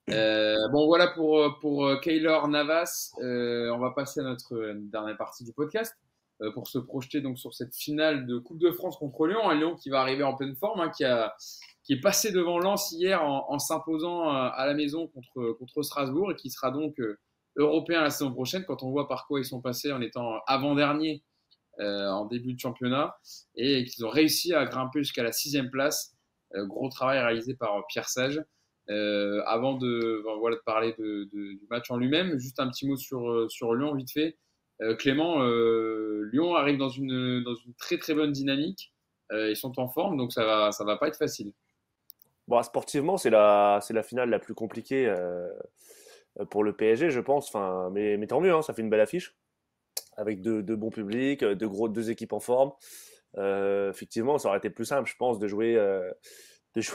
Bon, voilà pour Keylor Navas. On va passer à notre dernière partie du podcast pour se projeter donc sur cette finale de Coupe de France contre Lyon. Un Lyon qui va arriver en pleine forme, hein, qui est passé devant Lens hier en s'imposant à la maison contre Strasbourg et qui sera donc européen la saison prochaine quand on voit par quoi ils sont passés en étant avant-dernier en début de championnat et qu'ils ont réussi à grimper jusqu'à la 6e place. Gros travail réalisé par Pierre Sage. Avant de parler du match en lui-même, juste un petit mot sur Lyon, vite fait. Clément, Lyon arrive dans une très très bonne dynamique. Ils sont en forme, donc ça va pas être facile. Bon, sportivement, c'est la finale la plus compliquée pour le PSG, je pense. Enfin, mais tant mieux, hein, ça fait une belle affiche avec deux bons publics, deux équipes en forme. Effectivement, ça aurait été plus simple, je pense, de jouer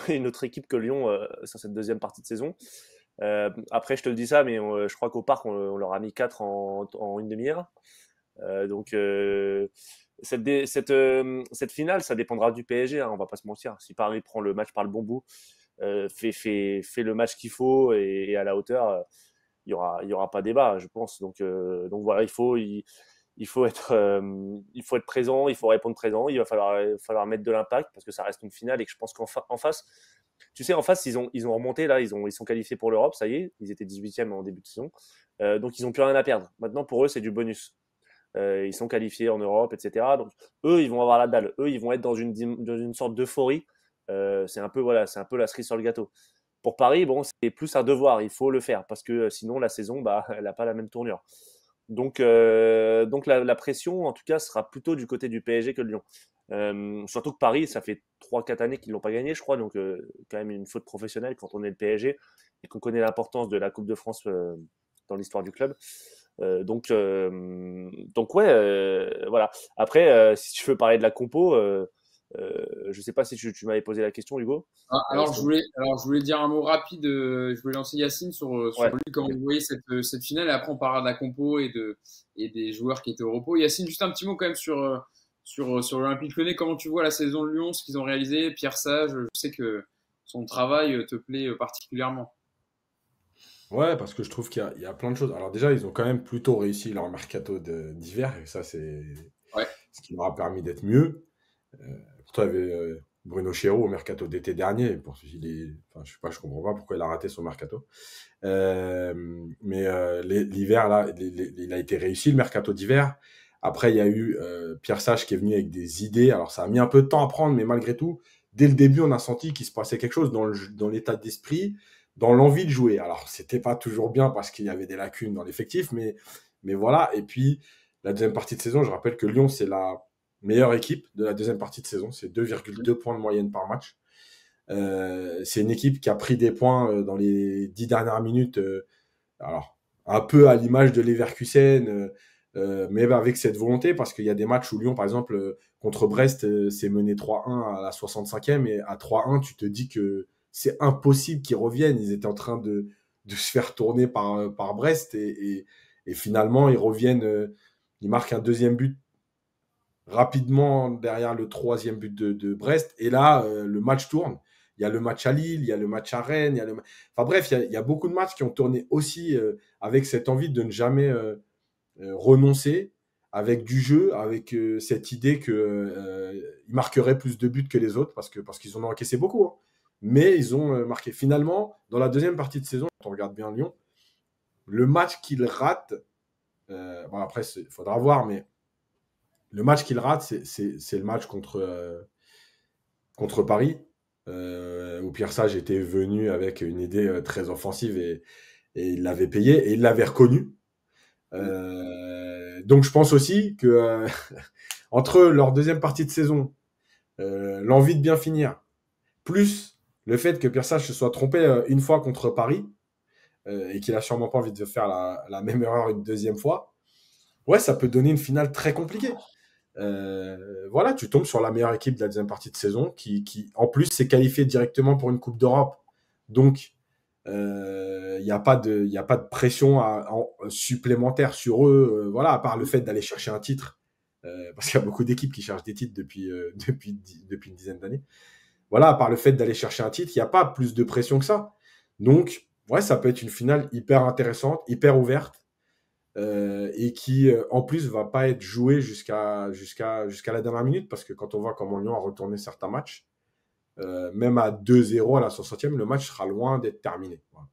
une autre équipe que Lyon sur cette deuxième partie de saison. Après, je te le dis ça, mais je crois qu'au parc, on leur a mis 4 en une demi-heure. Donc, cette finale, ça dépendra du PSG, hein, on va pas se mentir. Si Paris prend le match par le bon bout, fait le match qu'il faut et à la hauteur, il y aura pas débat, je pense. Donc voilà, il faut être présent, il faut répondre présent, il va falloir mettre de l'impact parce que ça reste une finale et que je pense qu'en face, tu sais, en face, ils ont remonté là, ils sont qualifiés pour l'Europe, ça y est, ils étaient 18e en début de saison, donc ils ont plus rien à perdre. Maintenant, pour eux, c'est du bonus. Ils sont qualifiés en Europe, etc. Donc eux, ils vont avoir la dalle. Eux, ils vont être dans une sorte d'euphorie. C'est un peu voilà, c'est un peu la cerise sur le gâteau. Pour Paris, bon, c'est plus un devoir. Il faut le faire parce que sinon la saison, bah, elle n'a pas la même tournure. Donc la pression, en tout cas, sera plutôt du côté du PSG que de Lyon. Surtout que Paris, ça fait 3-4 années qu'ils l'ont pas gagné, je crois. Donc quand même une faute professionnelle quand on est le PSG et qu'on connaît l'importance de la Coupe de France dans l'histoire du club. Donc ouais, voilà. Après, si tu veux parler de la compo, je sais pas si tu m'avais posé la question, Hugo. Ah, alors, Si je on- voulais, alors, je voulais dire un mot rapide. Je voulais lancer Yacine sur Ouais. lui, comment Ok. vous voyez cette finale. Et après, on parlera de la compo et des joueurs qui étaient au repos. Yacine, juste un petit mot quand même sur l'Olympique Lyonnais. Comment tu vois la saison de Lyon, ce qu'ils ont réalisé? Pierre Sage, je sais que son travail te plaît particulièrement. Ouais, parce que je trouve qu'il y a plein de choses. Alors déjà, ils ont quand même plutôt réussi leur mercato d'hiver, et ça, c'est Ouais. ce qui leur a permis d'être mieux. Euh, Pourtant, il y avait Bruno Chéreau au mercato d'été dernier. Enfin, je sais pas, je comprends pas pourquoi il a raté son mercato. Mais l'hiver, là, il a été réussi, le mercato d'hiver. Après, il y a eu Pierre Sage qui est venu avec des idées. Alors, ça a mis un peu de temps à prendre, mais malgré tout, dès le début, on a senti qu'il se passait quelque chose dans l'état d'esprit, dans l'envie de jouer. Alors, c'était pas toujours bien parce qu'il y avait des lacunes dans l'effectif, mais voilà. Et puis, la deuxième partie de saison, je rappelle que Lyon, c'est la meilleure équipe de la deuxième partie de saison. C'est 2,2 points de moyenne par match. C'est une équipe qui a pris des points dans les 10 dernières minutes. Alors, un peu à l'image de Leverkusen, mais avec cette volonté, parce qu'il y a des matchs où Lyon, par exemple, contre Brest, c'est mené 3-1 à la 65e, et à 3-1, tu te dis que c'est impossible qu'ils reviennent. Ils étaient en train de se faire tourner par Brest, et finalement, ils reviennent, ils marquent un deuxième but rapidement derrière le troisième but de Brest. Et là, le match tourne. Il y a le match à Lille, il y a le match à Rennes. Enfin bref, il y a beaucoup de matchs qui ont tourné aussi avec cette envie de ne jamais renoncer, avec du jeu, avec cette idée qu'ils marqueraient plus de buts que les autres, parce qu'ils en ont encaissé beaucoup, hein. Mais ils ont marqué. Finalement, dans la deuxième partie de saison, quand on regarde bien Lyon, le match qu'ils ratent, bon après, il faudra voir, mais le match qu'il rate, c'est le match contre Paris, où Pierre Sage était venu avec une idée très offensive, et il l'avait payé et il l'avait reconnu. Donc je pense aussi que entre leur deuxième partie de saison, l'envie de bien finir, plus le fait que Pierre Sage se soit trompé une fois contre Paris, et qu'il a sûrement pas envie de faire la même erreur une deuxième fois, ouais, ça peut donner une finale très compliquée. Voilà, tu tombes sur la meilleure équipe de la deuxième partie de saison qui en plus, s'est qualifiée directement pour une Coupe d'Europe. Donc, il n'y a pas de pression supplémentaire sur eux, voilà, à part le fait d'aller chercher un titre, parce qu'il y a beaucoup d'équipes qui cherchent des titres depuis une dizaine d'années. Voilà, à part le fait d'aller chercher un titre, il n'y a pas plus de pression que ça. Donc, ouais, ça peut être une finale hyper intéressante, hyper ouverte. Et qui en plus va pas être jouée jusqu'à la dernière minute parce que quand on voit comment Lyon a retourné certains matchs, même à 2-0 à la 60e, le match sera loin d'être terminé. Voilà.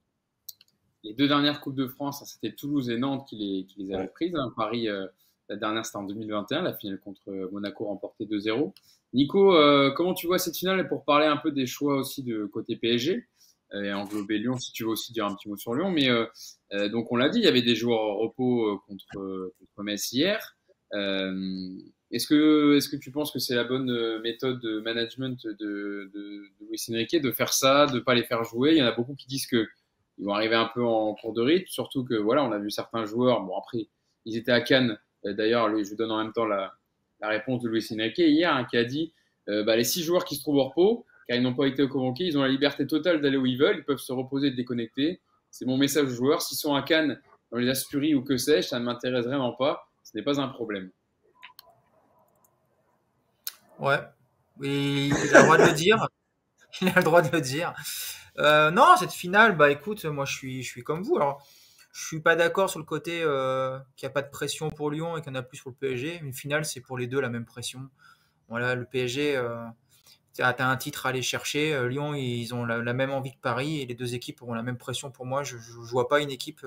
Les 2 dernières Coupes de France, hein, c'était Toulouse et Nantes qui les avaient Ouais. prises, hein. Paris, la dernière, c'était en 2021, la finale contre Monaco remportée 2-0. Nico, comment tu vois cette finale pour parler un peu des choix aussi de côté PSG et englober Lyon, si tu veux aussi dire un petit mot sur Lyon. Mais donc, on l'a dit, il y avait des joueurs au repos contre Metz hier. Euh, est-ce que tu penses que c'est la bonne méthode de management de Luis Enrique de faire ça, de ne pas les faire jouer? Il y en a beaucoup qui disent que ils vont arriver un peu en cours de rythme, surtout que voilà, on a vu certains joueurs. Bon, après, ils étaient à Cannes. D'ailleurs, je vous donne en même temps la réponse de Luis Enrique hier, hein, qui a dit les 6 joueurs qui se trouvent au repos, car ils n'ont pas été convoqués, ils ont la liberté totale d'aller où ils veulent, ils peuvent se reposer et déconnecter. C'est mon message aux joueurs. S'ils sont à Cannes, dans les Asturies ou que sais-je, ça ne m'intéresse vraiment pas. Ce n'est pas un problème. Ouais, oui, il a le droit de le dire. Il a le droit de le dire. Non, cette finale, bah écoute, moi je suis comme vous. Alors, je suis pas d'accord sur le côté qu'il n'y a pas de pression pour Lyon et qu'il y en a plus pour le PSG. Une finale, c'est pour les deux la même pression. Voilà, le PSG, t'as un titre à aller chercher. Lyon, ils ont la même envie que Paris et les deux équipes auront la même pression pour moi. Je ne vois pas une équipe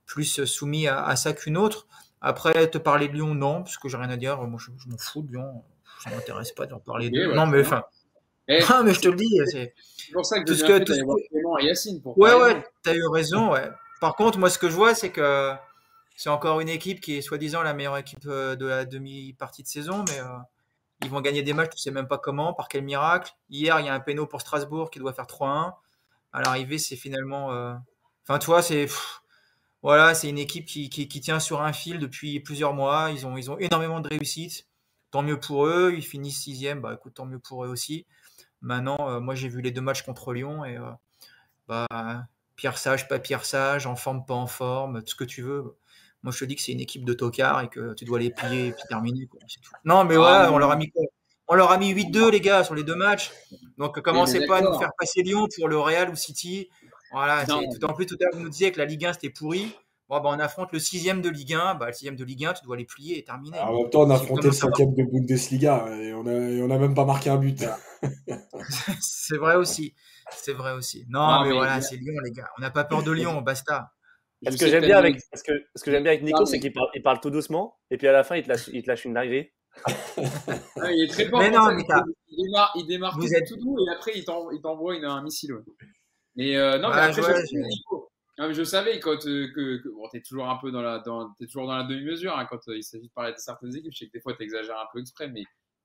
plus soumise à ça qu'une autre. Après, te parler de Lyon, non, parce que j'ai rien à dire. Moi, je m'en fous de Lyon. Ça m'intéresse pas d'en parler Ok, d'eux. ouais, Non, très mais bien. enfin, Eh, non, mais je te c'est le dis, c'est pour ça que tout j'ai ce bien que, fait tout ce d'aller voir que- Clément et Yacine pour Ouais, parler de ouais, Lyon. t'as eu raison, ouais. Par contre, moi, ce que je vois, c'est que c'est encore une équipe qui est soi-disant la meilleure équipe de la demi-partie de saison, mais ils vont gagner des matchs, tu sais même pas comment, par quel miracle. Hier, il y a un péno pour Strasbourg qui doit faire 3-1. À l'arrivée, c'est finalement. Enfin, tu vois, voilà, c'est une équipe qui tient sur un fil depuis plusieurs mois. Ils ont énormément de réussite. Tant mieux pour eux. Ils finissent sixième. Bah, écoute, tant mieux pour eux aussi. Maintenant, moi, j'ai vu les deux matchs contre Lyon et bah, Pierre Sage, pas Pierre Sage, en forme, pas en forme, tout ce que tu veux. Moi, je te dis que c'est une équipe de tocards et que tu dois les plier et puis terminer, quoi. C'est tout. Non, mais Ah, voilà, non, non, on leur a mis 8-2, les gars, sur les deux matchs. Donc, oui, mais commencez pas à nous faire d'accord. passer Lyon pour le Real ou City. Voilà, c'est Non, tout en plus, tout à l'heure, vous nous disiez que la Ligue 1 c'était pourri. Bon, bah, on affronte le sixième de Ligue 1. Bah, le sixième de Ligue 1, tu dois les plier et terminer. En même temps, on a Si vous affronté le commencez à avoir. 5e de Bundesliga et on a même pas marqué un but. Voilà. C'est vrai aussi. C'est vrai aussi. Non, non, mais mais voilà, c'est Lyon, les gars. On n'a pas peur de Lyon, basta. je Ce que sais que j'aime tu as bien une avec, analyse. ce que j'aime bien avec Nico, c'est Pardon. qu'il parle tout doucement, et puis à la fin, il te lâche une dinguerie. Ah, il est très fort Mais pour non, ça. mais Il démarre vous tout êtes. doux et après il t'envoie un missile. Ouais. Mais non, mais Bah, après, ouais, non, mais je savais bon, t'es toujours un peu t'es toujours dans la demi-mesure hein, quand il s'agit de parler de certaines équipes. Je sais que des fois t'exagères un peu exprès, mais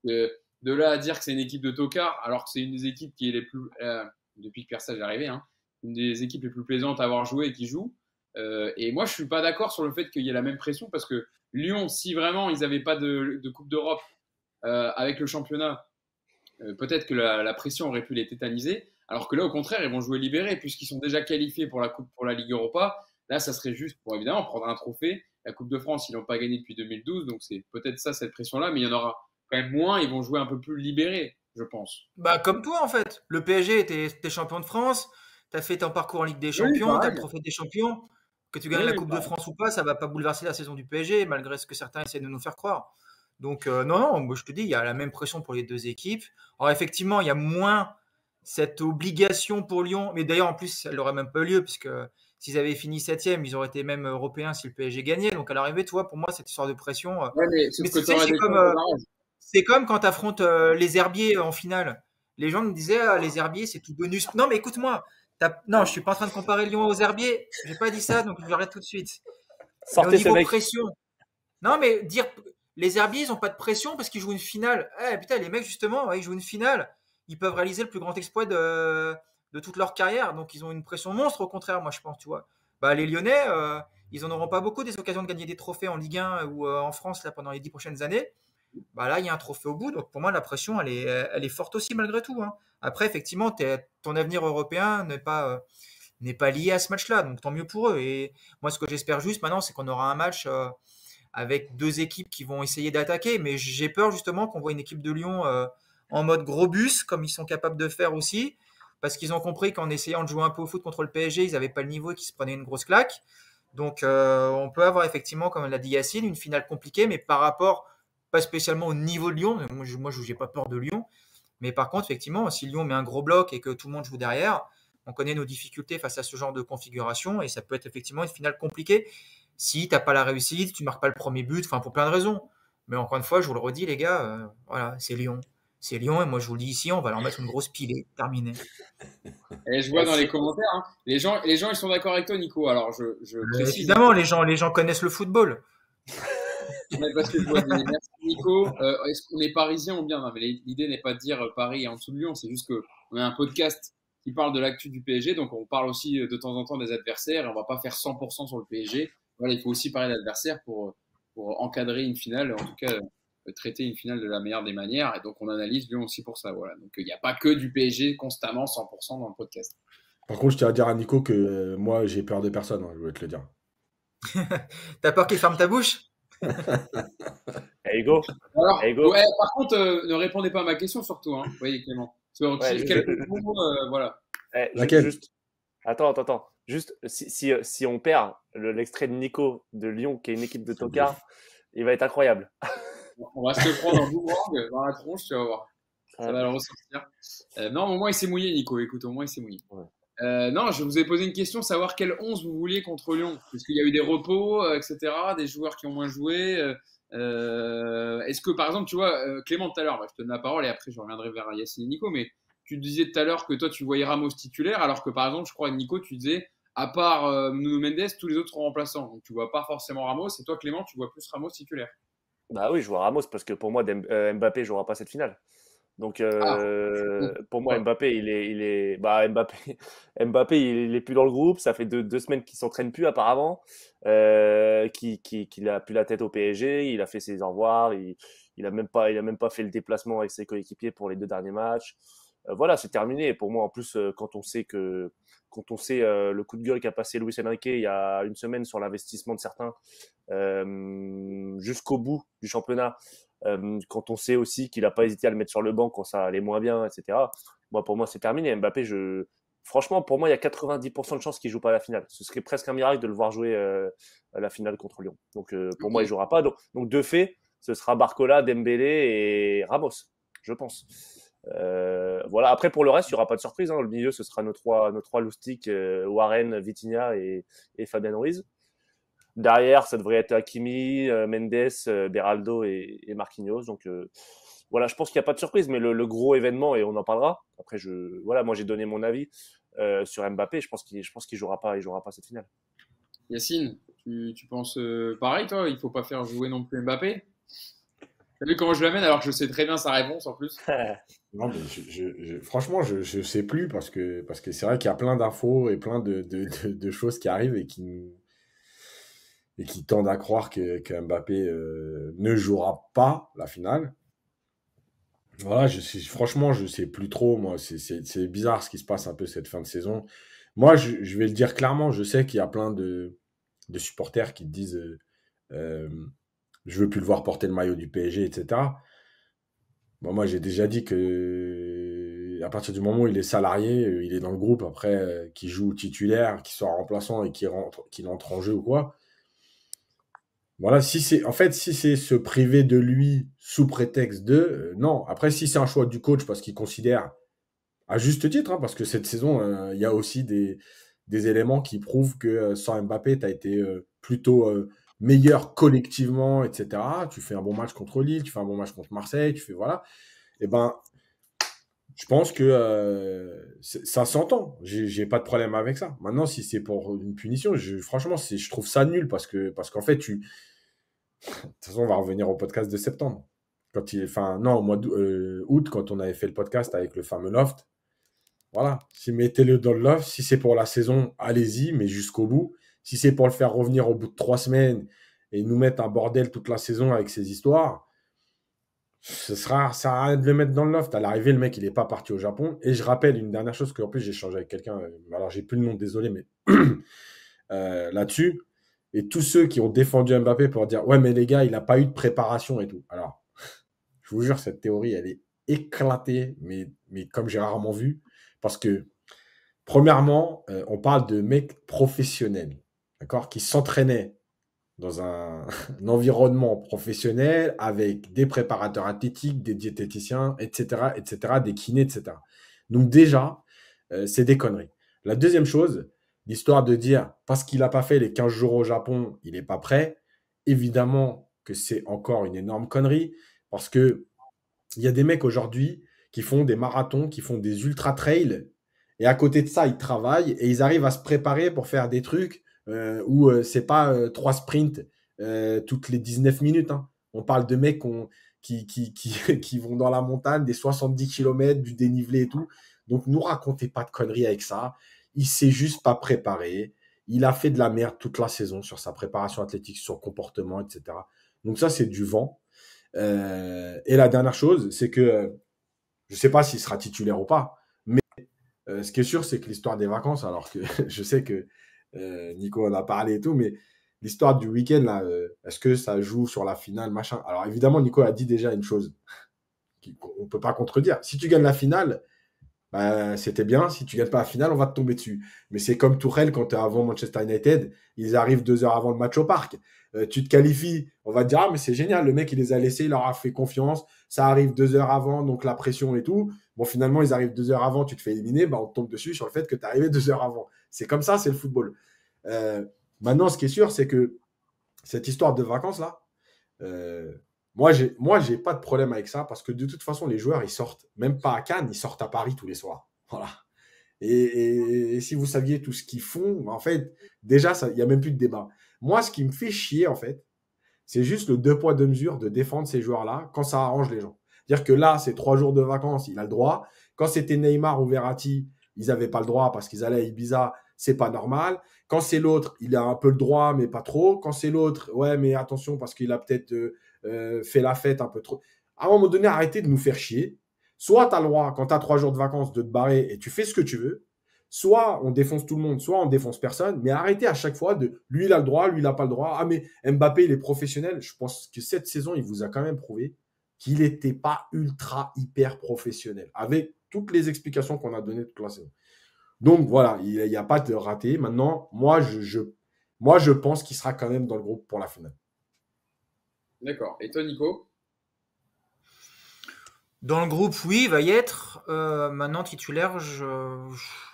euh, de là à dire que c'est une équipe de tocards, alors que c'est une des équipes qui est les plus, depuis que Pierre Sage est arrivé, hein, une des équipes les plus plaisantes à avoir joué et qui joue. Et moi, je suis pas d'accord sur le fait qu'il y ait la même pression parce que Lyon, si vraiment ils n'avaient pas de Coupe d'Europe avec le championnat, peut-être que la pression aurait pu les tétaniser. Alors que là, au contraire, ils vont jouer libérés puisqu'ils sont déjà qualifiés pour la Coupe, pour la Ligue Europa. Là, ça serait juste pour évidemment prendre un trophée. La Coupe de France, ils l'ont pas gagnée depuis 2012, donc c'est peut-être ça cette pression-là, mais il y en aura quand même moins. Ils vont jouer un peu plus libérés, je pense. bah, comme toi, en fait. Le PSG était champion de France. Tu as fait ton parcours en Ligue des Oui, Champions. Tu as pareil. le trophée des champions. Que tu gagnes Oui, la oui, Coupe de pareil. France ou pas, ça va pas bouleverser la saison du PSG, malgré ce que certains essaient de nous faire croire. Donc, non, non, moi, je te dis, il y a la même pression pour les deux équipes. Alors, effectivement, il y a moins cette obligation pour Lyon. Mais d'ailleurs, en plus, elle n'aurait même pas eu lieu, puisque s'ils avaient fini septième, ils auraient été même européens si le PSG gagnait. Donc, à l'arrivée, tu vois, pour moi, cette histoire de pression. Ouais, mais Mais sauf que tu tu sais, aurais c'est des comme. chances de barrage. C'est comme quand tu affrontes les herbiers en finale. Les gens me disaient, ah, les herbiers, c'est tout bonus. Non, mais écoute-moi. Non, je suis pas en train de comparer Lyon aux herbiers. J'ai pas dit ça, donc je l'arrête tout de suite. Mais au Sortez ce niveau mec. pression, non, mais dire les herbiers, ils ont pas de pression parce qu'ils jouent une finale. Eh putain, les mecs, justement, ouais, ils jouent une finale. Ils peuvent réaliser le plus grand exploit de toute leur carrière. Donc, ils ont une pression monstre, au contraire, moi, je pense, tu vois. Bah, les Lyonnais, ils en auront pas beaucoup des occasions de gagner des trophées en Ligue 1 ou en France là, pendant les 10 prochaines années. Bah là, il y a un trophée au bout. Donc, pour moi, la pression, elle est forte aussi, malgré tout, hein. Après, effectivement, ton avenir européen n'est pas lié à ce match-là. Donc, tant mieux pour eux. Et moi, ce que j'espère juste maintenant, c'est qu'on aura un match avec deux équipes qui vont essayer d'attaquer. Mais j'ai peur justement qu'on voit une équipe de Lyon en mode gros bus, comme ils sont capables de faire aussi, parce qu'ils ont compris qu'en essayant de jouer un peu au foot contre le PSG, ils n'avaient pas le niveau et qu'ils se prenaient une grosse claque. Donc, on peut avoir effectivement, comme l'a dit Yacine, une finale compliquée, mais par rapport, pas spécialement au niveau de Lyon. Moi, je n'ai pas peur de Lyon. Mais par contre, effectivement, si Lyon met un gros bloc et que tout le monde joue derrière, on connaît nos difficultés face à ce genre de configuration et ça peut être effectivement une finale compliquée si tu n'as pas la réussite, tu ne marques pas le premier but, enfin pour plein de raisons. Mais encore une fois, je vous le redis, les gars, voilà, c'est Lyon. C'est Lyon et moi je vous le dis ici, on va leur mettre une grosse pilée. Terminé. Et je vois dans les commentaires, hein, les gens ils sont d'accord avec toi, Nico. Alors je précise. Évidemment, les gens connaissent le football. Mais parce que je vois des merci Nico. Est-ce qu'on est parisien ou bien? Non, mais l'idée n'est pas de dire Paris est en dessous de Lyon, c'est juste que on a un podcast qui parle de l'actu du PSG, donc on parle aussi de temps en temps des adversaires et on va pas faire 100% sur le PSG. Voilà, il faut aussi parler d'adversaires pour encadrer une finale, en tout cas traiter une finale de la meilleure des manières. Et donc on analyse Lyon aussi pour ça. Voilà. Donc il n'y a pas que du PSG constamment 100% dans le podcast. Par contre, je tiens à dire à Nico que moi, j'ai peur de personne, hein, je voulais te le dire. T'as peur qu'il ferme ta bouche? Hey, Hugo. Alors, Hey, Hugo. ouais, par contre, ne répondez pas à ma question surtout. Hein. Vous voyez Clément. Sur Ouais, quelques mots, voilà. Laquelle? Juste. Attends. Juste, si on perd l'extrait de Nico de Lyon, qui est une équipe de tocards, il va être incroyable. On va se le prendre en boomerang dans la tronche, tu vas voir. Ça va le ressortir. Non, au moins il s'est mouillé, Nico. Écoute, au moins il s'est mouillé. Ouais. Non, je vous ai posé une question, savoir quel 11 vous vouliez contre Lyon. Parce qu'il y a eu des repos, etc., des joueurs qui ont moins joué. Est-ce que, par exemple, tu vois, Clément tout à l'heure, je te donne la parole et après je reviendrai vers Yacine et Nico, mais tu disais tout à l'heure que toi tu voyais Ramos titulaire, alors que par exemple, je crois, Nico, tu disais, à part Nuno Mendes, tous les autres sont remplaçants. Donc tu vois pas forcément Ramos, et toi, Clément, tu vois plus Ramos titulaire. Bah oui, je vois Ramos parce que pour moi, Mbappé ne jouera pas cette finale. Donc pour moi, Ouais. Mbappé, Mbappé, il est plus dans le groupe. Ça fait deux semaines qu'il s'entraîne plus apparemment, qu'il a plus la tête au PSG. Il a fait ses au revoir. Il a même pas fait le déplacement avec ses coéquipiers pour les 2 derniers matchs. Voilà, c'est terminé. Et pour moi, en plus, quand on sait le coup de gueule qu'a passé Luis Enrique il y a une semaine sur l'investissement de certains jusqu'au bout du championnat. Quand on sait aussi qu'il n'a pas hésité à le mettre sur le banc quand ça allait moins bien, etc. Pour moi, c'est terminé. Mbappé, franchement, pour moi, il y a 90% de chances qu'il ne joue pas à la finale. Ce serait presque un miracle de le voir jouer à la finale contre Lyon. Donc, pour moi, il ne jouera pas. Donc, de fait, ce sera Barcola, Dembélé et Ramos, je pense. Voilà. Après, pour le reste, il n'y aura pas de surprise. Hein. Le milieu, ce sera nos trois loustiques, Warren, Vitinha et Fabien Ruiz. Derrière, ça devrait être Hakimi, Mendes, Beraldo et Marquinhos. Donc voilà, je pense qu'il n'y a pas de surprise, mais le gros événement, et on en parlera. Après, moi j'ai donné mon avis sur Mbappé. Je pense qu'il jouera pas cette finale. Yacine, tu penses pareil, toi? Il faut pas faire jouer non plus Mbappé? T'as vu comment je l'amène alors que je sais très bien sa réponse en plus? Non, mais franchement, je sais plus parce que c'est vrai qu'il y a plein d'infos et plein de choses qui arrivent et qui tendent à croire que Mbappé ne jouera pas la finale. Voilà, franchement, je sais plus trop. Moi, c'est bizarre ce qui se passe un peu cette fin de saison. Moi, je vais le dire clairement, je sais qu'il y a plein de supporters qui te disent je veux plus le voir porter le maillot du PSG, etc. Bon, moi, j'ai déjà dit que à partir du moment où il est salarié, il est dans le groupe, après, qu'il joue titulaire, qu'il soit remplaçant et qu'il entre en jeu ou quoi. Voilà, si c'est se priver de lui sous prétexte de non. Après, si c'est un choix du coach parce qu'il considère, à juste titre, hein, parce que cette saison, il y a aussi des éléments qui prouvent que sans Mbappé, tu as été plutôt meilleur collectivement, etc. Tu fais un bon match contre Lille, tu fais un bon match contre Marseille, tu fais voilà. Et ben, je pense que ça s'entend. J'ai pas de problème avec ça. Maintenant, si c'est pour une punition, franchement, je trouve ça nul parce qu'en fait, de toute façon, on va revenir au podcast de septembre. Au mois d'août, quand on avait fait le podcast avec le fameux Loft. Voilà. Mettez-le dans le Loft. Si c'est pour la saison, allez-y, mais jusqu'au bout. Si c'est pour le faire revenir au bout de 3 semaines et nous mettre un bordel toute la saison avec ces histoires, ça sert à rien de le mettre dans le Loft. À l'arrivée, le mec, il n'est pas parti au Japon. Et je rappelle une dernière chose, qu'en plus, j'ai échangé avec quelqu'un. Alors, j'ai plus le nom, désolé, mais là-dessus. Et tous ceux qui ont défendu Mbappé pour dire « Ouais, mais les gars, il n'a pas eu de préparation et tout. » Alors, je vous jure, cette théorie, elle est éclatée, mais comme j'ai rarement vu. Parce que, premièrement, on parle de mecs professionnels, d'accord, qui s'entraînaient dans un environnement professionnel avec des préparateurs athlétiques, des diététiciens, etc., des kinés, etc. Donc déjà, c'est des conneries. La deuxième chose, l'histoire de dire parce qu'il n'a pas fait les 15 jours au Japon, il n'est pas prêt, évidemment que c'est encore une énorme connerie parce que il y a des mecs aujourd'hui qui font des marathons, qui font des ultra-trails et à côté de ça, ils travaillent et ils arrivent à se préparer pour faire des trucs où c'est pas 3 sprints toutes les 19 minutes. Hein. On parle de mecs qui vont dans la montagne, des 70 km, du dénivelé et tout. Donc, nous racontez pas de conneries avec ça. Il s'est juste pas préparé. Il a fait de la merde toute la saison sur sa préparation athlétique, sur son comportement, etc. Donc, ça, c'est du vent. Et la dernière chose, c'est que je sais pas s'il sera titulaire ou pas, mais ce qui est sûr, c'est que l'histoire des vacances, alors que je sais que Nico en a parlé et tout, mais l'histoire du week-end, là, est-ce que ça joue sur la finale, machin. Alors évidemment, Nico a dit déjà une chose qu'on ne peut pas contredire. Si tu gagnes la finale, bah, c'était bien. Si tu gagnes pas la finale, on va te tomber dessus. Mais c'est comme Tourelle quand tu es avant Manchester United, ils arrivent 2 heures avant le match au parc. Tu te qualifies, on va te dire, ah, mais c'est génial, le mec, il les a laissés, il leur a fait confiance. Ça arrive 2 heures avant, donc la pression et tout. Bon, finalement, ils arrivent 2 heures avant, tu te fais éliminer, bah, on te tombe dessus sur le fait que tu es arrivé 2 heures avant. C'est comme ça, c'est le football. Maintenant, ce qui est sûr, c'est que cette histoire de vacances-là, moi, j'ai pas de problème avec ça parce que de toute façon, les joueurs, ils sortent, même pas à Cannes, ils sortent à Paris tous les soirs. Voilà. Et si vous saviez tout ce qu'ils font, en fait, déjà, il n'y a même plus de débat. Moi, ce qui me fait chier, en fait, c'est juste le 2 poids 2 mesures de défendre ces joueurs-là quand ça arrange les gens. C'est-à-dire que là, c'est 3 jours de vacances, il a le droit. Quand c'était Neymar ou Verratti, ils n'avaient pas le droit parce qu'ils allaient à Ibiza, c'est pas normal. Quand c'est l'autre, il a un peu le droit, mais pas trop. Quand c'est l'autre, ouais, mais attention parce qu'il a peut-être fait la fête un peu trop. À un moment donné, arrêtez de nous faire chier. Soit tu as le droit, quand tu as 3 jours de vacances, de te barrer et tu fais ce que tu veux. Soit on défonce tout le monde, soit on défonce personne. Mais arrêtez à chaque fois de lui, il a le droit, lui, il n'a pas le droit. Ah, mais Mbappé, il est professionnel. Je pense que cette saison, il vous a quand même prouvé qu'il n'était pas ultra, hyper professionnel. Avec toutes les explications qu'on a données toute la saison. Donc voilà, il n'y a pas de raté. Maintenant, moi, je pense qu'il sera quand même dans le groupe pour la finale. D'accord. Et toi, Nico? Dans le groupe, oui, il va y être. Maintenant, titulaire,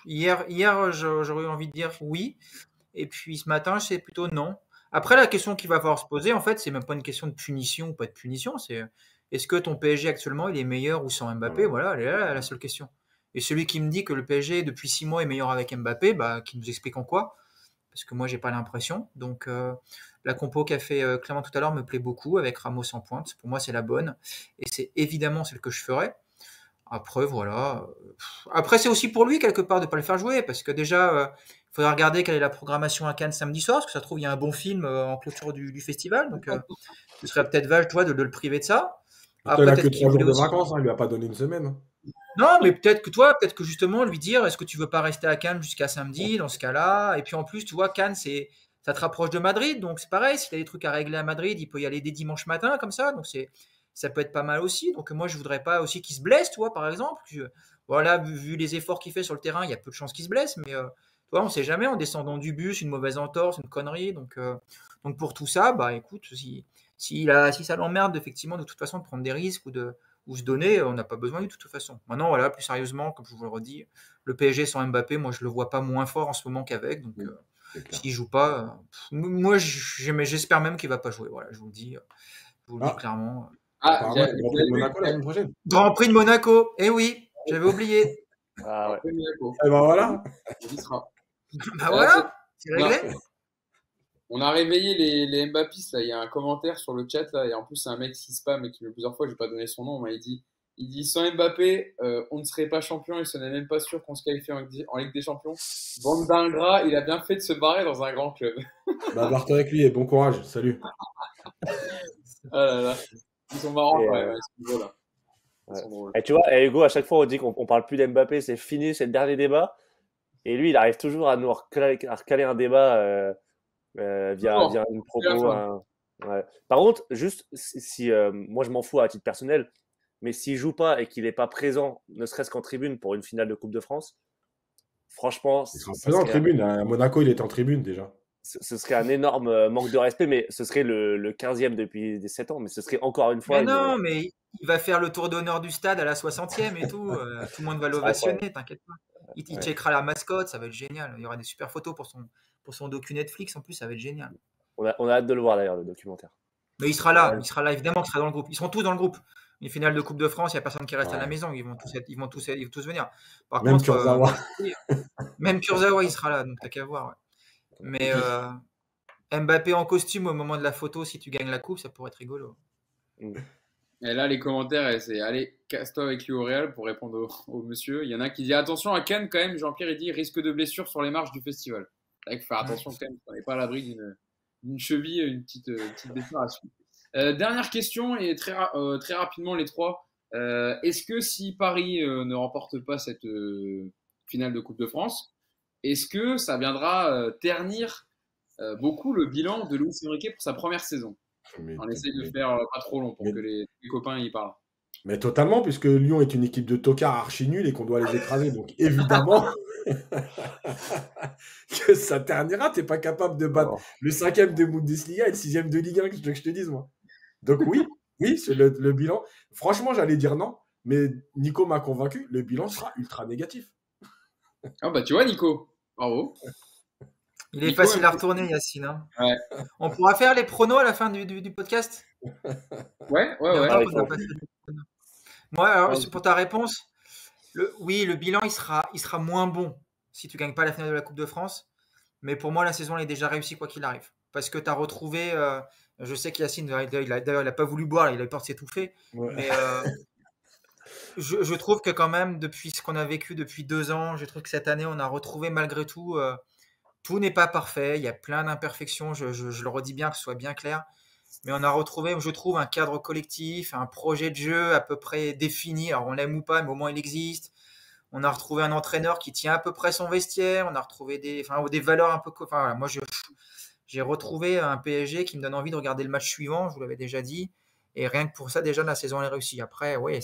hier, j'aurais eu envie de dire oui. Et puis ce matin, c'est plutôt non. Après, la question qu'il va falloir se poser, en fait, c'est même pas une question de punition ou pas de punition. C'est est-ce que ton PSG actuellement, il est meilleur ou sans Mbappé? Voilà, elle est là la seule question. Et celui qui me dit que le PSG, depuis 6 mois, est meilleur avec Mbappé, bah, qui nous explique en quoi? Parce que moi, j'ai pas l'impression. Donc, la compo qu'a fait Clément tout à l'heure me plaît beaucoup, avec Ramos en pointe. Pour moi, c'est la bonne. Et c'est évidemment celle que je ferais. Après, voilà. Après, c'est aussi pour lui, quelque part, de ne pas le faire jouer. Parce que déjà, il faudra regarder quelle est la programmation à Cannes samedi soir. Parce que ça se trouve, il y a un bon film en clôture du festival. Donc, ce serait peut-être vache, toi, de le priver de ça. Après, il n'a que peut-être qu'il 3 jours voulait de aussi. vacances, hein, il lui a pas donné une semaine. Hein. Non, mais peut-être que justement, lui dire, est-ce que tu veux pas rester à Cannes jusqu'à samedi, dans ce cas-là? Et puis en plus, tu vois, Cannes, ça te rapproche de Madrid. Donc c'est pareil, s'il a des trucs à régler à Madrid, il peut y aller dès dimanche matin, comme ça. Donc ça peut être pas mal aussi. Donc moi, je voudrais pas aussi qu'il se blesse, tu vois, par exemple. Voilà, vu les efforts qu'il fait sur le terrain, il y a peu de chances qu'il se blesse. Mais tu vois, on sait jamais, en descendant du bus, une mauvaise entorse, une connerie. Donc pour tout ça, bah écoute, si ça l'emmerde effectivement de toute façon de prendre des risques ou se donner, on n'a pas besoin de toute façon. Maintenant, voilà, plus sérieusement, comme je vous le redis, le PSG sans Mbappé, moi je le vois pas moins fort en ce moment qu'avec. Donc s'il joue pas, moi j'espère même qu'il va pas jouer. Voilà, je vous le dis clairement. Apparemment, il y a le Grand Prix de Monaco la semaine prochaine. Grand Prix de Monaco, eh oui, j'avais oublié. Ah ouais. Et ben voilà. Il y sera. Bah voilà, c'est réglé. On a réveillé les Mbappis, là. Il y a un commentaire sur le chat, là. Et en plus, c'est un mec qui spam et qui me plusieurs fois, je vais pas donner son nom, mais il dit sans Mbappé, on ne serait pas champion et ce n'est même pas sûr qu'on se qualifie en Ligue des Champions. Bande d'ingrats, il a bien fait de se barrer dans un grand club. Bah, barre-toi avec lui et bon courage. Salut. Ah là là. Ils sont marrants Et, quand même, ce niveau-là. Ils Ouais. sont drôles. Et tu vois, et Hugo, à chaque fois, on dit qu'on parle plus d'Mbappé, c'est fini, c'est le dernier débat. Et lui, il arrive toujours à nous recaler un débat via une propos. Ouais. Par contre, juste, moi je m'en fous à titre personnel, Mais s'il joue pas et qu'il n'est pas présent, ne serait-ce qu'en tribune pour une finale de Coupe de France, franchement, Il sera présent en tribune. À Monaco, il est en tribune déjà. ce serait un énorme manque de respect, mais ce serait le 15e depuis des 7 ans. Mais ce serait encore une fois Mais non, mais il va faire le tour d'honneur du stade à la 60e et tout. Tout le monde va l'ovationner, t'inquiète pas. Il checkera la mascotte, ça va être génial. Il y aura des super photos pour son docu Netflix, en plus, ça va être génial. On a hâte de le voir d'ailleurs, le documentaire. Mais il sera là, évidemment qu'il sera dans le groupe. Ils seront tous dans le groupe. Une finale de Coupe de France, il n'y a personne qui reste à la maison. Ils vont tous venir. Par Même contre, Kurzawa. même Kurzawa, il sera là, donc t'as qu'à voir. Ouais. Mais Mbappé en costume au moment de la photo, si tu gagnes la coupe, ça pourrait être rigolo. Et là, les commentaires, c'est allez, casse-toi avec lui au Real pour répondre au monsieur. Il y en a qui disent attention à Ken quand même. Jean-Pierre, il dit risque de blessure sur les marches du festival. Il faut faire attention quand même. On n'est pas à l'abri d'une cheville, une petite blessure à suivre. Dernière question et très rapidement les trois. Est-ce que si Paris ne remporte pas cette finale de Coupe de France, est-ce que ça viendra ternir beaucoup le bilan de Luis Enrique pour sa première saison? On essaye de faire pas trop long pour que les copains y parlent. Mais totalement, puisque Lyon est une équipe de tocards archi nuls et qu'on doit les écraser. Donc évidemment que ça ternira. Tu n'es pas capable de battre le 5e de Bundesliga et le 6e de Ligue 1, que je te dise, moi. Donc oui, c'est le bilan. Franchement, j'allais dire non, mais Nico m'a convaincu. Le bilan sera ultra négatif. Ah bah tu vois, Nico, bravo. Il est facile à retourner, Yacine. Hein. Ouais. On pourra faire les pronos à la fin du podcast? Ouais. Moi, alors, pour ta réponse, le bilan, il sera moins bon si tu gagnes pas la finale de la Coupe de France. Mais pour moi, la saison, elle est déjà réussie quoi qu'il arrive. Parce que tu as retrouvé... je sais qu'Yacine, d'ailleurs, il n'a pas voulu boire, il a peur de s'étouffer. Ouais. Mais je trouve que quand même, depuis ce qu'on a vécu depuis 2 ans, je trouve que cette année, on a retrouvé malgré tout... tout n'est pas parfait, il y a plein d'imperfections, je le redis bien, que ce soit bien clair. Mais on a retrouvé, je trouve, un cadre collectif, un projet de jeu à peu près défini. Alors on l'aime ou pas, mais au moins il existe. On a retrouvé un entraîneur qui tient à peu près son vestiaire. On a retrouvé des valeurs un peu... Enfin, moi, j'ai retrouvé un PSG qui me donne envie de regarder le match suivant, je vous l'avais déjà dit. Et rien que pour ça, déjà, la saison est réussie. Après, ouais,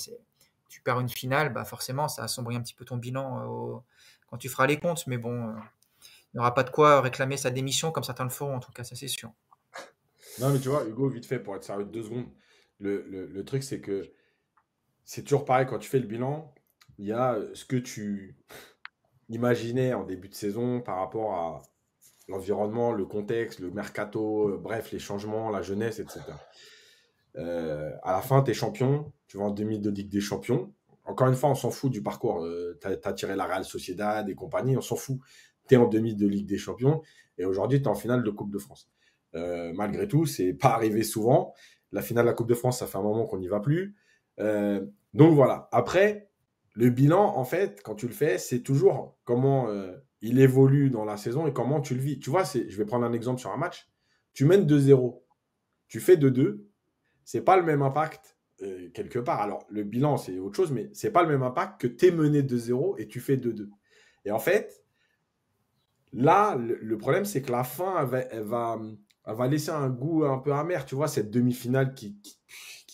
tu perds une finale, bah forcément, ça assombrit un petit peu ton bilan quand tu feras les comptes. Mais bon... il n'y aura pas de quoi réclamer sa démission comme certains le feront, en tout cas, ça c'est sûr. Non, mais tu vois, Hugo, vite fait, pour être sérieux 2 secondes, le truc, c'est que c'est toujours pareil, quand tu fais le bilan, il y a ce que tu imaginais en début de saison par rapport à l'environnement, le contexte, le mercato, bref, les changements, la jeunesse, etc. À la fin, tu es champion, tu vas en demi de Ligue des Champions. Encore une fois, on s'en fout du parcours. Tu as tiré la Real Sociedad et compagnie, on s'en fout. Tu es en demi de Ligue des Champions et aujourd'hui, tu es en finale de Coupe de France. Malgré tout, c'est pas arrivé souvent. La finale de la Coupe de France, ça fait un moment qu'on n'y va plus. Donc voilà. Après, le bilan, en fait, quand tu le fais, c'est toujours comment il évolue dans la saison et comment tu le vis. Tu vois, je vais prendre un exemple sur un match. Tu mènes 2-0, tu fais 2-2. C'est pas le même impact quelque part. Alors, le bilan, c'est autre chose, mais c'est pas le même impact que tu es mené 2-0 et tu fais 2-2. Et en fait, là, le problème, c'est que la fin, elle va laisser un goût un peu amer. Tu vois, cette demi-finale qui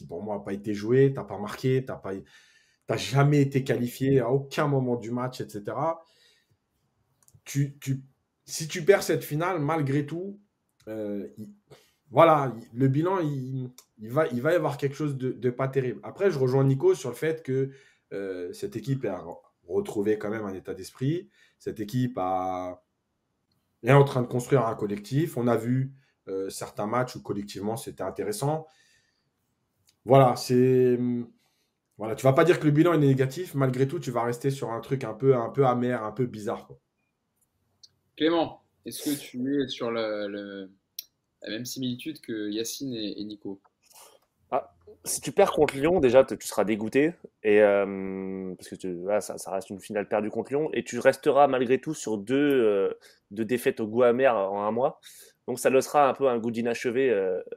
pour moi, n'a pas été jouée, tu n'as pas marqué, tu n'as jamais été qualifié à aucun moment du match, etc. Si tu perds cette finale, malgré tout, voilà, le bilan, il va y avoir quelque chose de pas terrible. Après, je rejoins Nico sur le fait que cette équipe a retrouvé quand même un état d'esprit. Cette équipe est en train de construire un collectif. On a vu certains matchs où collectivement, c'était intéressant. Voilà, voilà, tu vas pas dire que le bilan est négatif. Malgré tout, tu vas rester sur un truc un peu amer, un peu bizarre, quoi. Clément, est-ce que tu es sur la même similitude que Yacine et Nico? Si tu perds contre Lyon, déjà, tu seras dégoûté. Et, parce que ça reste une finale perdue contre Lyon. Et tu resteras malgré tout sur deux défaites au goût amer en un mois. Donc ça laissera un peu un goût d'inachevé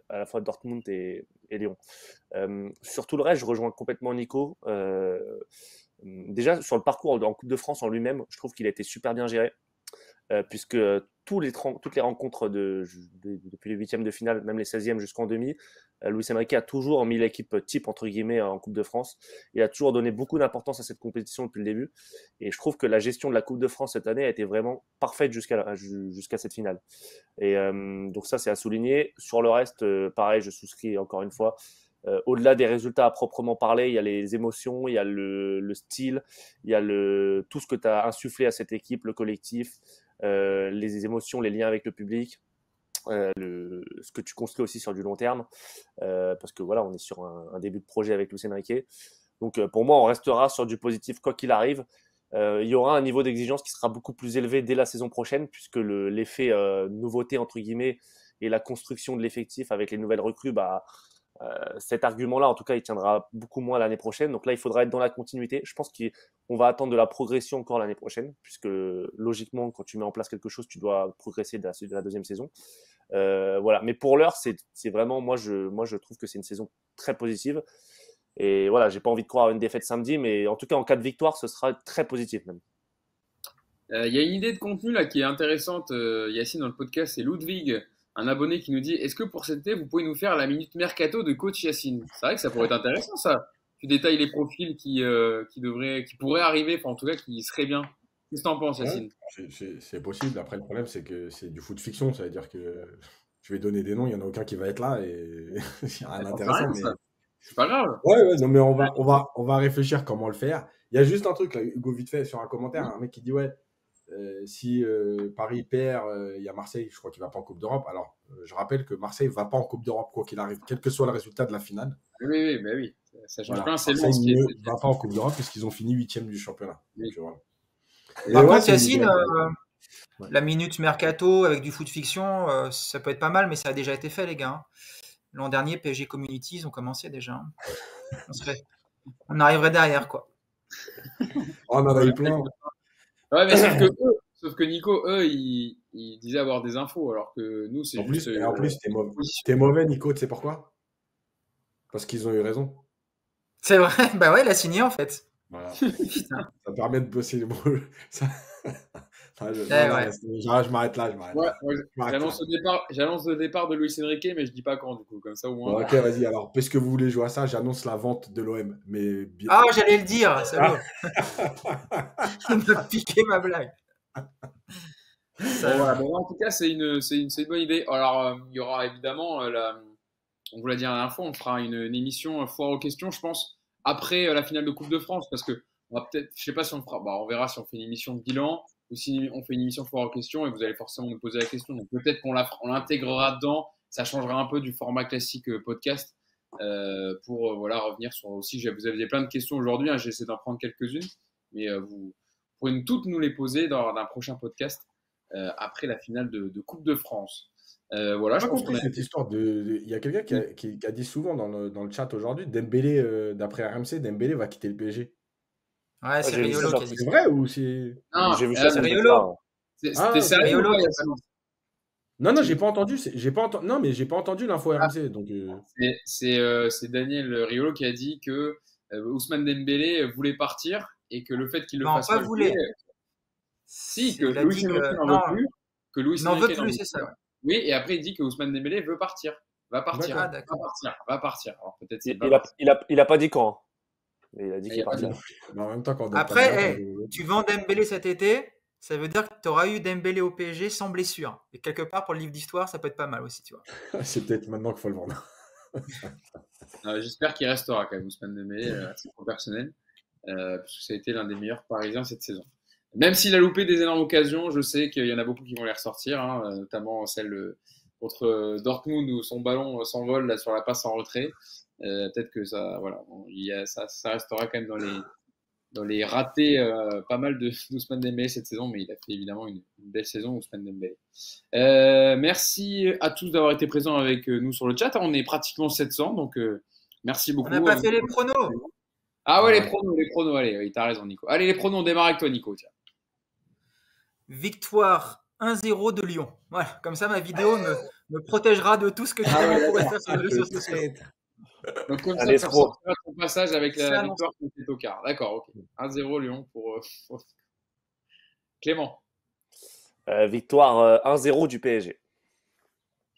à la fois Dortmund et Lyon. Sur tout le reste, je rejoins complètement Nico. Déjà, sur le parcours en Coupe de France en lui-même, je trouve qu'il a été super bien géré. puisque toutes les rencontres depuis les huitièmes de finale, même les 16e jusqu'en demi, Luis Enrique a toujours mis l'équipe type, entre guillemets, en Coupe de France. Il a toujours donné beaucoup d'importance à cette compétition depuis le début. Et je trouve que la gestion de la Coupe de France cette année a été vraiment parfaite jusqu'à cette finale. Et donc ça, c'est à souligner. Sur le reste, pareil, je souscris encore une fois. Au-delà des résultats à proprement parler, il y a les émotions, il y a le style, il y a tout ce que tu as insufflé à cette équipe, le collectif, les émotions, les liens avec le public, ce que tu construis aussi sur du long terme, parce que voilà, on est sur un début de projet avec Luis Enrique. Donc pour moi, on restera sur du positif quoi qu'il arrive. Il y aura un niveau d'exigence qui sera beaucoup plus élevé dès la saison prochaine, puisque l'effet nouveauté entre guillemets et la construction de l'effectif avec les nouvelles recrues, cet argument-là, en tout cas, il tiendra beaucoup moins l'année prochaine. Donc là, il faudra être dans la continuité. Je pense qu'on va attendre de la progression encore l'année prochaine, puisque logiquement, quand tu mets en place quelque chose, tu dois progresser de la deuxième saison. Voilà. Mais pour l'heure, c'est vraiment, moi, je trouve que c'est une saison très positive. Et voilà, j'ai pas envie de croire à une défaite samedi, mais en tout cas, en cas de victoire, ce sera très positif même. Il y a une idée de contenu là qui est intéressante, Yacine, dans le podcast, c'est Ludwig, un abonné qui nous dit: est-ce que pour cet été, vous pouvez nous faire la minute mercato de coach Yacine? C'est vrai que ça pourrait être intéressant, ça. Tu détailles les profils qui pourraient arriver, enfin en tout cas qui seraient bien. Qu'est-ce que t'en penses, Yacine? C'est possible. Après, le problème, c'est que c'est du foot fiction. Ça veut dire que je vais donner des noms, il n'y en a aucun qui va être là et il n'y a rien d'intéressant. Mais... c'est pas grave. Ouais, non, mais on va réfléchir comment le faire. Il y a juste un truc, là, Hugo, vite fait, sur un commentaire, un mec qui dit ouais. Si Paris perd, il y a Marseille, je crois qu'il ne va pas en Coupe d'Europe. Alors, je rappelle que Marseille ne va pas en Coupe d'Europe, quoi qu'il arrive, quel que soit le résultat de la finale. Oui. Ça change pas, c'est Marseille ne va pas en Coupe d'Europe puisqu'ils ont fini 8e du championnat. Oui. Donc, voilà. Par contre, Yacine, la minute mercato avec du foot fiction, ça peut être pas mal, mais ça a déjà été fait, les gars. L'an dernier, PSG Community, ils ont commencé déjà. On arriverait derrière, quoi. On en a eu plein. Ouais, mais sauf que Nico, eux, ils disaient avoir des infos, alors que nous, c'est juste. En plus, t'es mauvais, Nico, tu sais pourquoi? Parce qu'ils ont eu raison. C'est vrai, bah ouais, il a signé en fait. Voilà. Ça permet de bosser les mots. Je m'arrête là. J'annonce le départ de Luis Enrique, mais je dis pas quand, du coup, comme ça au moins. Ok, vas-y, alors, puisque vous voulez jouer à ça, j'annonce la vente de l'OM. Mais... Ah, j'allais le dire, c'est bon. Il m'a piqué ma blague. En tout cas, c'est une bonne idée. Alors, il y aura évidemment, on vous l'a dit la dernière fois, on fera une émission foire aux questions, je pense, après la finale de Coupe de France, parce que on va peut-être, je sais pas si on fera, on verra si on fait une émission de bilan ou si on fait une émission foire aux questions et vous allez forcément nous poser la question. Donc peut-être qu'on l'intégrera dedans, ça changera un peu du format classique podcast pour revenir sur aussi. Vous aviez plein de questions aujourd'hui, hein, j'essaie d'en prendre quelques-unes, mais vous pourrez toutes nous les poser dans un prochain podcast après la finale de Coupe de France. Voilà, je compris cette histoire il y a quelqu'un qui a dit souvent dans le chat aujourd'hui, Dembélé, d'après RMC, Dembélé va quitter le PSG. Ouais, c'est Riolo qui a dit ça. C'est vrai ou c'est... Non, j'ai vu ça, c'est Riolo. C'était sérieux. Non, j'ai pas entendu. Non, mais j'ai pas entendu l'info RMC. Donc, c'est Daniel Riolo qui a dit que Ousmane Dembélé voulait partir et que le fait qu'il le fasse pas voulait. Si, que Luis Enrique n'en veut plus. Que Luis n'en veut plus, c'est ça. Ouais. Oui, et après il dit que Ousmane Dembélé veut partir. Va partir. Va partir. Alors peut-être il a pas dit quand. Mais il a dit qu'il partait. En même temps, après, tu vends Dembélé cet été, ça veut dire que tu auras eu Dembélé au PSG sans blessure. Et quelque part, pour le livre d'histoire, ça peut être pas mal aussi, tu vois. C'est peut-être maintenant qu'il faut le vendre. J'espère qu'il restera quand même, Ousmane Dembélé, à titre personnel, parce que ça a été l'un des meilleurs Parisiens cette saison. Même s'il a loupé des énormes occasions, je sais qu'il y en a beaucoup qui vont les ressortir, hein, notamment celle contre Dortmund où son ballon s'envole là, sur la passe en retrait. Peut-être que ça, voilà, ça restera quand même dans les ratés pas mal d'Ousmane Dembélé cette saison, mais il a fait évidemment une belle saison, Ousmane Dembélé. Merci à tous d'avoir été présents avec nous sur le chat. On est pratiquement 700, donc merci beaucoup. On n'a pas fait les pronos. Ah ouais, les pronos, allez, oui, t'as raison, Nico. Allez, les pronos, on démarre avec toi, Nico. Tiens. Victoire 1-0 de Lyon. Voilà, comme ça ma vidéo me protégera de tout ce que tu pourrais faire sur les réseaux sociaux. Donc comme ça, tu ressortiras ton passage avec la victoire contre les tocards. D'accord, ok. 1-0 Lyon pour Clément. Victoire 1-0 du PSG.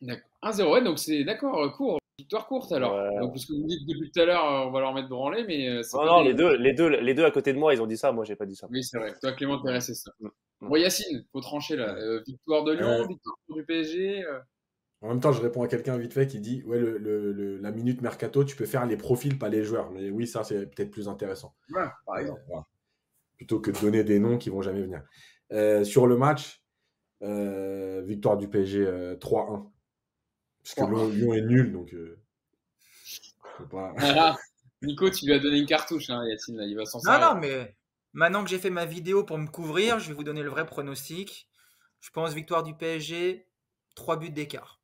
D'accord. 1-0, ouais, donc c'est d'accord, court. Victoire courte alors. Ouais. Donc, parce que vous dites depuis tout à l'heure, on va leur mettre branlé, mais c'est Non, pas non, des- les deux à côté de moi, ils ont dit ça. Moi, j'ai pas dit ça. Oui, c'est vrai. Toi, Clément, t'es resté ça. Mm. Bon, Yacine, faut trancher là. Victoire de Lyon, Euh, victoire du PSG. En même temps, je réponds à quelqu'un vite fait qui dit ouais, la minute mercato, tu peux faire les profils, pas les joueurs. Mais oui, ça, c'est peut-être plus intéressant. Voilà, par exemple. Voilà. Plutôt que de donner des noms qui vont jamais venir. Sur le match, victoire du PSG 3-1. Parce que 3-1. Lyon est nul, donc. Faut pas- Ah, Nico, tu lui as donné une cartouche, hein, Yacine, là, il va s'en Non, servir. non, mais maintenant que j'ai fait ma vidéo pour me couvrir, je vais vous donner le vrai pronostic. Je pense victoire du PSG, 3 buts d'écart.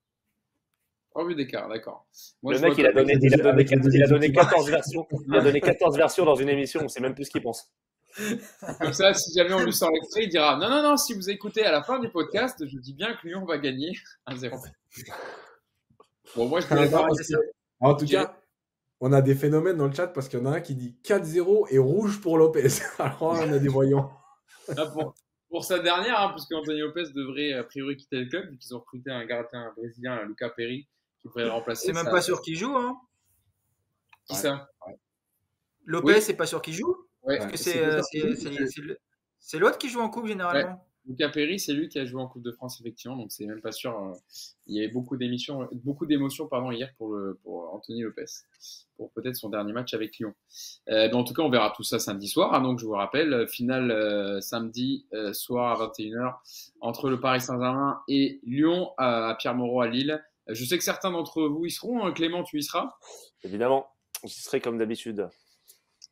3 buts d'écart, d'accord. Moi, Le je mec, vois il a comme- donné, avec les deux il a donné équipes. 14 versions. Il a donné 14 versions dans une émission. On sait même plus ce qu'il pense. Comme ça, si jamais on lui sort l'extrait, il dira non, non, non, si vous écoutez à la fin du podcast, je dis bien que Lyon va gagner 1-0. Bon, moi, je dirais Non, pas. parce que- en tout cas, on a des phénomènes dans le chat parce qu'il y en a un qui dit 4-0 et rouge pour Lopez. Alors, on a des voyants. Ah, pour sa dernière, hein, parce qu'Anthony Lopez devrait a priori quitter le club, vu qu'ils ont recruté un gardien brésilien, Lucas Perry, qui pourrait le remplacer. C'est même Ça- pas sûr qu'il joue, hein. Qui ça? Lopez, Oui. c'est pas sûr qu'il joue. Ouais. Parce que c'est c'est pas c'est l'autre qui joue en coupe généralement. Lucas Perry, c'est lui qui a joué en Coupe de France, effectivement, donc c'est même pas sûr. Il y avait beaucoup d'émotions pardon, hier pour Anthony Lopez, pour peut-être son dernier match avec Lyon. Mais en tout cas, on verra tout ça samedi soir. Hein, donc, je vous rappelle, finale samedi soir à 21h entre le Paris Saint-Germain et Lyon à Pierre-Mauroy à Lille. Je sais que certains d'entre vous y seront. Hein. Clément, tu y seras? Évidemment, j'y serai comme d'habitude.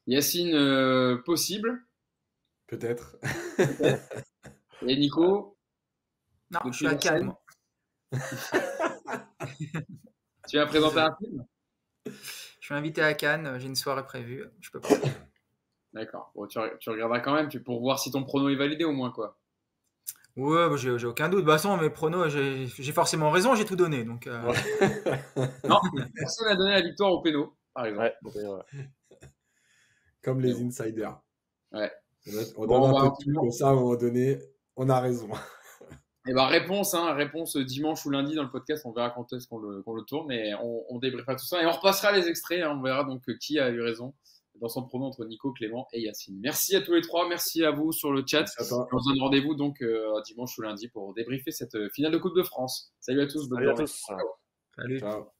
Yacine, possible. Peut-être. Et Nico, Non, depuis je suis à Marseille, Cannes. moi. tu vas présenter un film? Je suis invité à Cannes, j'ai une soirée prévue. Je peux pas. D'accord. Bon, tu regarderas quand même pour voir si ton prono est validé au moins, quoi. Ouais, bah, j'ai aucun doute. De toute façon, mes pronos, j'ai forcément raison, j'ai tout donné. Donc, Non, personne n'a donné la victoire au péno, par exemple. Ouais. Comme les insiders. Ouais. On Bon, donne bah, un peu de tout, comme ça, à un moment donné, on a raison. Et ben réponse dimanche ou lundi dans le podcast, on verra quand est-ce qu'on le tourne, et on débriefera tout ça et on repassera les extraits, hein, on verra donc qui a eu raison dans son pronom entre Nico, Clément et Yacine. Merci à tous les trois, merci à vous sur le chat. Merci à toi. On se donne rendez-vous donc dimanche ou lundi pour débriefer cette finale de Coupe de France. Salut à tous, bonne Salut à journée. tous. salut. Ciao.